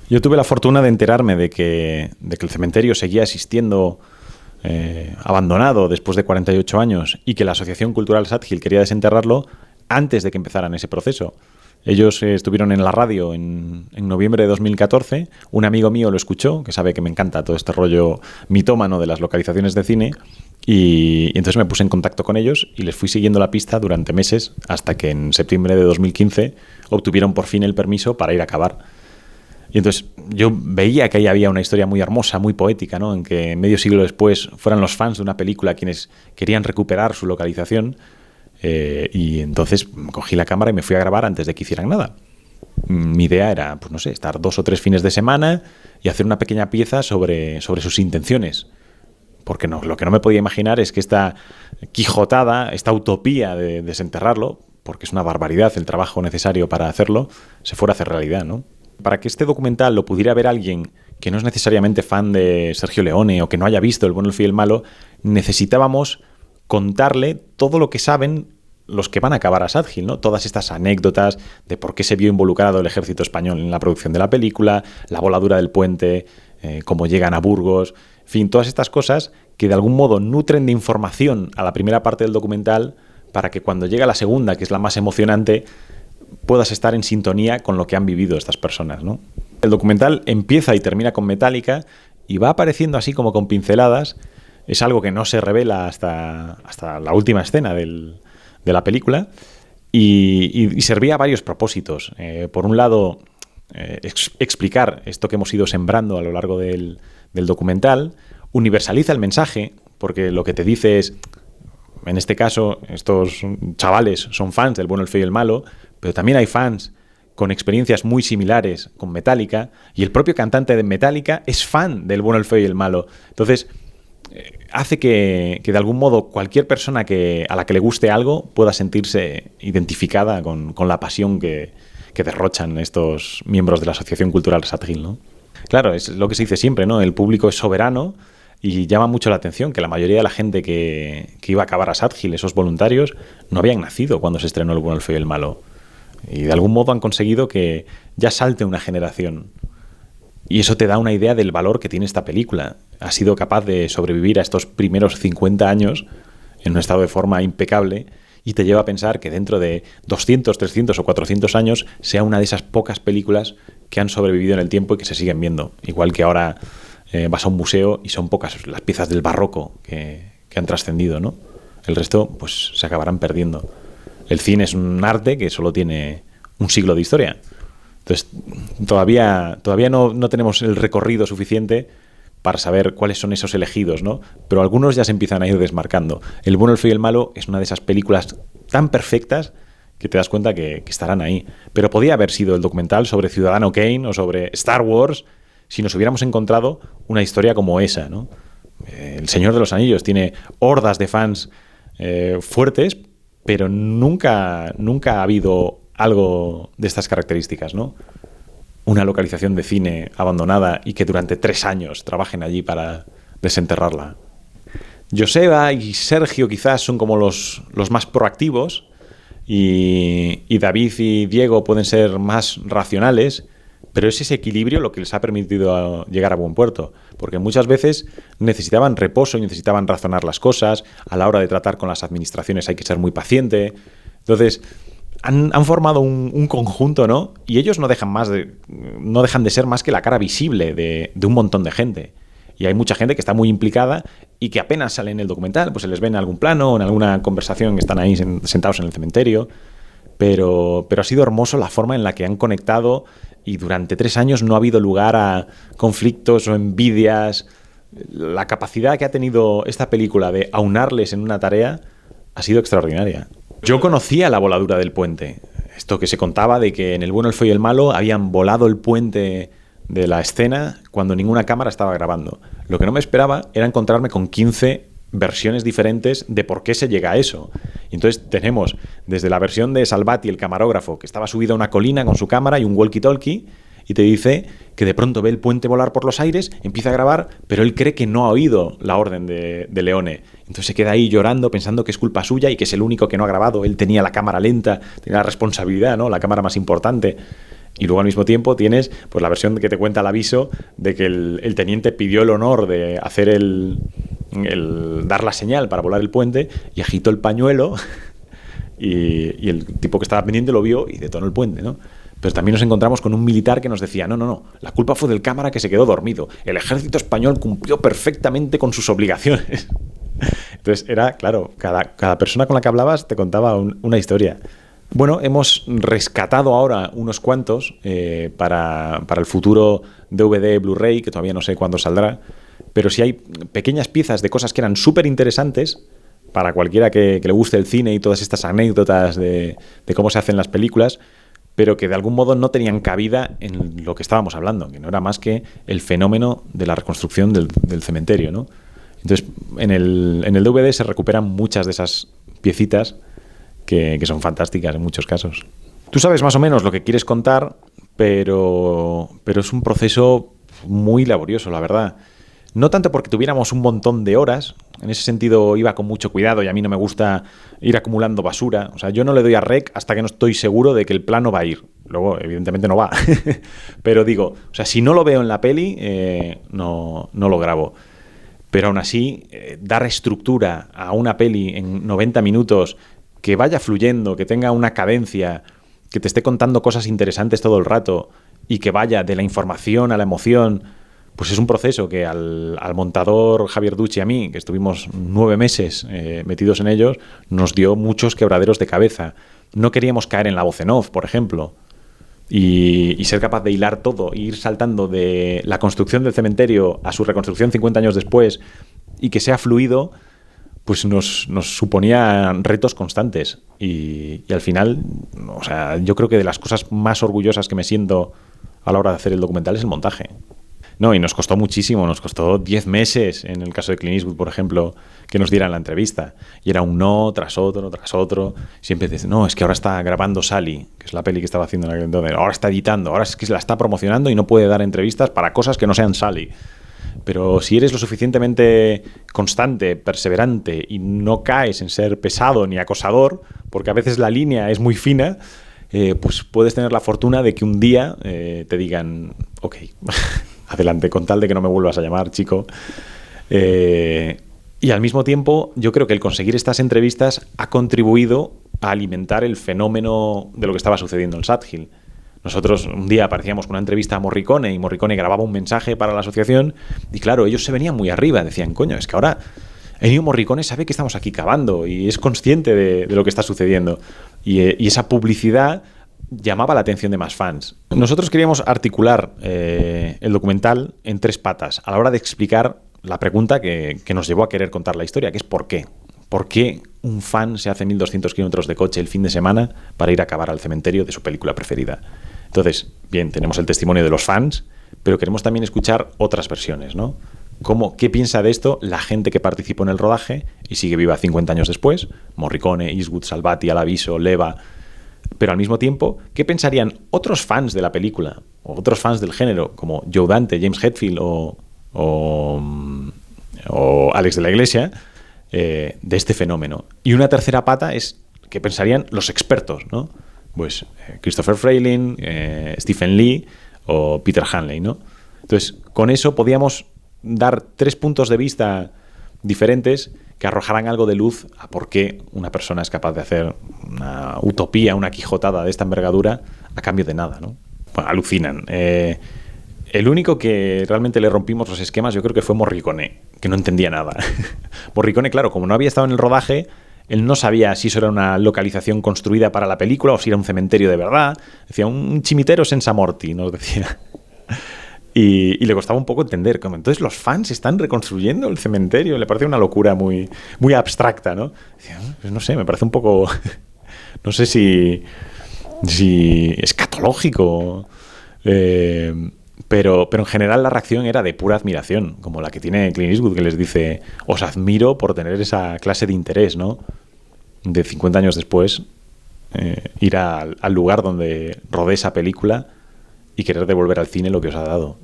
Yo tuve la fortuna de enterarme de que el cementerio seguía existiendo abandonado después de 48 años y que la Asociación Cultural Sad Hill quería desenterrarlo antes de que empezaran ese proceso. Ellos estuvieron en la radio en noviembre de 2014. Un amigo mío lo escuchó, que sabe que me encanta todo este rollo mitómano de las localizaciones de cine, y entonces me puse en contacto con ellos y les fui siguiendo la pista durante meses hasta que en septiembre de 2015 obtuvieron por fin el permiso para ir a cavar. Y entonces yo veía que ahí había una historia muy hermosa, muy poética, ¿no? En que medio siglo después fueran los fans de una película quienes querían recuperar su localización. Y entonces cogí la cámara y me fui a grabar antes de que hicieran nada. Mi idea era, pues no sé, estar 2 o 3 fines de semana y hacer una pequeña pieza sobre sus intenciones. Porque no, lo que no me podía imaginar es que esta quijotada, esta utopía de desenterrarlo, porque es una barbaridad el trabajo necesario para hacerlo, se fuera a hacer realidad, ¿no? Para que este documental lo pudiera ver alguien que no es necesariamente fan de Sergio Leone o que no haya visto El bueno, el feo y el malo, necesitábamos contarle todo lo que saben los que van a acabar a Sad Hill, ¿no? Todas estas anécdotas de por qué se vio involucrado el ejército español en la producción de la película, la voladura del puente, cómo llegan a Burgos, en fin, todas estas cosas que de algún modo nutren de información a la primera parte del documental para que cuando llega la segunda, que es la más emocionante, puedas estar en sintonía con lo que han vivido estas personas, ¿no? El documental empieza y termina con Metallica y va apareciendo así como con pinceladas. Es algo que no se revela hasta la última escena de la película y servía a varios propósitos. Por un lado, explicar esto que hemos ido sembrando a lo largo del documental, universaliza el mensaje, porque lo que te dice es, en este caso, estos chavales son fans del bueno, el feo y el malo, pero también hay fans con experiencias muy similares con Metallica, y el propio cantante de Metallica es fan del bueno, el feo y el malo. Entonces, hace que de algún modo cualquier persona a la que le guste algo pueda sentirse identificada con la pasión que derrochan estos miembros de la Asociación Cultural Sad Hill, ¿no? Claro, es lo que se dice siempre, ¿no? El público es soberano y llama mucho la atención que la mayoría de la gente que iba a acabar a Sad Hill, esos voluntarios, no habían nacido cuando se estrenó El bueno, el feo y el malo. Y de algún modo han conseguido que ya salte una generación. Y eso te da una idea del valor que tiene esta película. Ha sido capaz de sobrevivir a estos primeros 50 años en un estado de forma impecable y te lleva a pensar que dentro de 200, 300 o 400 años sea una de esas pocas películas que han sobrevivido en el tiempo y que se siguen viendo. Igual que ahora vas a un museo y son pocas las piezas del barroco que han trascendido, ¿no? El resto pues se acabarán perdiendo. El cine es un arte que solo tiene un siglo de historia. Entonces, todavía no tenemos el recorrido suficiente para saber cuáles son esos elegidos, ¿no? Pero algunos ya se empiezan a ir desmarcando. El bueno, el feo y el malo es una de esas películas tan perfectas que te das cuenta que estarán ahí. Pero podía haber sido el documental sobre Ciudadano Kane o sobre Star Wars si nos hubiéramos encontrado una historia como esa, ¿no? El Señor de los Anillos tiene hordas de fans fuertes, pero nunca ha habido algo de estas características, ¿no? Una localización de cine abandonada y que durante 3 años trabajen allí para desenterrarla. Joseba y Sergio quizás son como los más proactivos y David y Diego pueden ser más racionales, pero es ese equilibrio lo que les ha permitido llegar a buen puerto, porque muchas veces necesitaban reposo y necesitaban razonar las cosas. A la hora de tratar con las administraciones hay que ser muy paciente. Entonces han formado un conjunto, ¿no? Y ellos no dejan de ser más que la cara visible de un montón de gente. Y hay mucha gente que está muy implicada y que apenas sale en el documental, pues se les ve en algún plano o en alguna conversación que están ahí sentados en el cementerio. Pero ha sido hermoso la forma en la que han conectado y durante 3 años no ha habido lugar a conflictos o envidias. La capacidad que ha tenido esta película de aunarles en una tarea ha sido extraordinaria. Yo conocía la voladura del puente. Esto que se contaba de que en El bueno, el feo y el malo habían volado el puente de la escena cuando ninguna cámara estaba grabando. Lo que no me esperaba era encontrarme con 15 versiones diferentes de por qué se llega a eso. Y entonces tenemos desde la versión de Salvati, el camarógrafo, que estaba subido a una colina con su cámara y un walkie-talkie, y te dice que de pronto ve el puente volar por los aires, empieza a grabar, pero él cree que no ha oído la orden de Leone. Entonces se queda ahí llorando, pensando que es culpa suya y que es el único que no ha grabado. Él tenía la cámara lenta, tenía la responsabilidad, ¿no? La cámara más importante. Y luego al mismo tiempo tienes pues la versión que te cuenta el aviso de que el teniente pidió el honor de hacer dar la señal para volar el puente y agitó el pañuelo y el tipo que estaba pendiente lo vio y detonó el puente, ¿no? Pero también nos encontramos con un militar que nos decía, no, la culpa fue del cámara que se quedó dormido. El ejército español cumplió perfectamente con sus obligaciones. Entonces era, claro, cada persona con la que hablabas te contaba una historia. Bueno, hemos rescatado ahora unos cuantos para el futuro DVD Blu-ray, que todavía no sé cuándo saldrá, pero sí hay pequeñas piezas de cosas que eran súper interesantes para cualquiera que le guste el cine y todas estas anécdotas de cómo se hacen las películas, pero que de algún modo no tenían cabida en lo que estábamos hablando, que no era más que el fenómeno de la reconstrucción del cementerio, ¿no? Entonces, en el DVD se recuperan muchas de esas piecitas que son fantásticas en muchos casos. Tú sabes más o menos lo que quieres contar, pero es un proceso muy laborioso, la verdad. No tanto porque tuviéramos un montón de horas, en ese sentido iba con mucho cuidado y a mí no me gusta ir acumulando basura. O sea, yo no le doy a rec hasta que no estoy seguro de que el plano va a ir. Luego, evidentemente, no va. Pero digo, o sea, si no lo veo en la peli, no lo grabo. Pero aún así, dar estructura a una peli en 90 minutos, que vaya fluyendo, que tenga una cadencia, que te esté contando cosas interesantes todo el rato y que vaya de la información a la emoción, pues es un proceso que al montador Javier Ducci y a mí, que estuvimos 9 meses metidos en ellos, nos dio muchos quebraderos de cabeza. No queríamos caer en la voz en off, por ejemplo, y ser capaz de hilar todo, e ir saltando de la construcción del cementerio a su reconstrucción 50 años después y que sea fluido, pues nos suponía retos constantes. Y al final, o sea, yo creo que de las cosas más orgullosas que me siento a la hora de hacer el documental es el montaje. No, y nos costó muchísimo, nos costó 10 meses, en el caso de Clint Eastwood, por ejemplo, que nos dieran la entrevista. Y era un no tras otro, tras otro. Siempre dice, no, es que ahora está grabando Sally, que es la peli que estaba haciendo en aquel entonces. Ahora está editando, ahora es que se la está promocionando y no puede dar entrevistas para cosas que no sean Sally. Pero si eres lo suficientemente constante, perseverante y no caes en ser pesado ni acosador, porque a veces la línea es muy fina, pues puedes tener la fortuna de que un día te digan, ok, adelante, con tal de que no me vuelvas a llamar, chico. Y al mismo tiempo, yo creo que el conseguir estas entrevistas ha contribuido a alimentar el fenómeno de lo que estaba sucediendo en Sad-Hill. Nosotros un día aparecíamos con una entrevista a Morricone y Morricone grababa un mensaje para la asociación y claro, ellos se venían muy arriba, decían, coño, es que ahora Ennio Morricone sabe que estamos aquí cavando y es consciente de lo que está sucediendo. Y esa publicidad llamaba la atención de más fans. Nosotros queríamos articular el documental en 3 patas a la hora de explicar la pregunta que nos llevó a querer contar la historia, que es ¿por qué? ¿Por qué un fan se hace 1.200 kilómetros de coche el fin de semana para ir a cavar al cementerio de su película preferida? Entonces, bien, tenemos el testimonio de los fans, pero queremos también escuchar otras versiones, ¿no? ¿Qué piensa de esto la gente que participó en el rodaje y sigue viva 50 años después? Morricone, Eastwood, Salvati, Alaviso, Leva. Pero al mismo tiempo, ¿qué pensarían otros fans de la película o otros fans del género, como Joe Dante, James Hetfield o Alex de la Iglesia, de este fenómeno? Y una tercera pata es qué pensarían los expertos, ¿no? Pues Christopher Frayling, Stephen Lee o Peter Hanley, ¿no? Entonces, con eso podíamos dar 3 puntos de vista diferentes que arrojaran algo de luz a por qué una persona es capaz de hacer una utopía, una quijotada de esta envergadura a cambio de nada, ¿no? Bueno, alucinan. El único que realmente le rompimos los esquemas yo creo que fue Morricone, que no entendía nada. Morricone, claro, como no había estado en el rodaje, él no sabía si eso era una localización construida para la película o si era un cementerio de verdad. Decía, un cimitero senza morti, nos decía. Y le costaba un poco entender. Como, entonces los fans están reconstruyendo el cementerio. Le parecía una locura muy, muy abstracta, ¿no? Decía, pues no sé, me parece un poco... no sé si escatológico. Pero en general la reacción era de pura admiración, como la que tiene Clint Eastwood, que les dice, os admiro por tener esa clase de interés, ¿no? De 50 años después, ir al lugar donde rodé esa película y querer devolver al cine lo que os ha dado.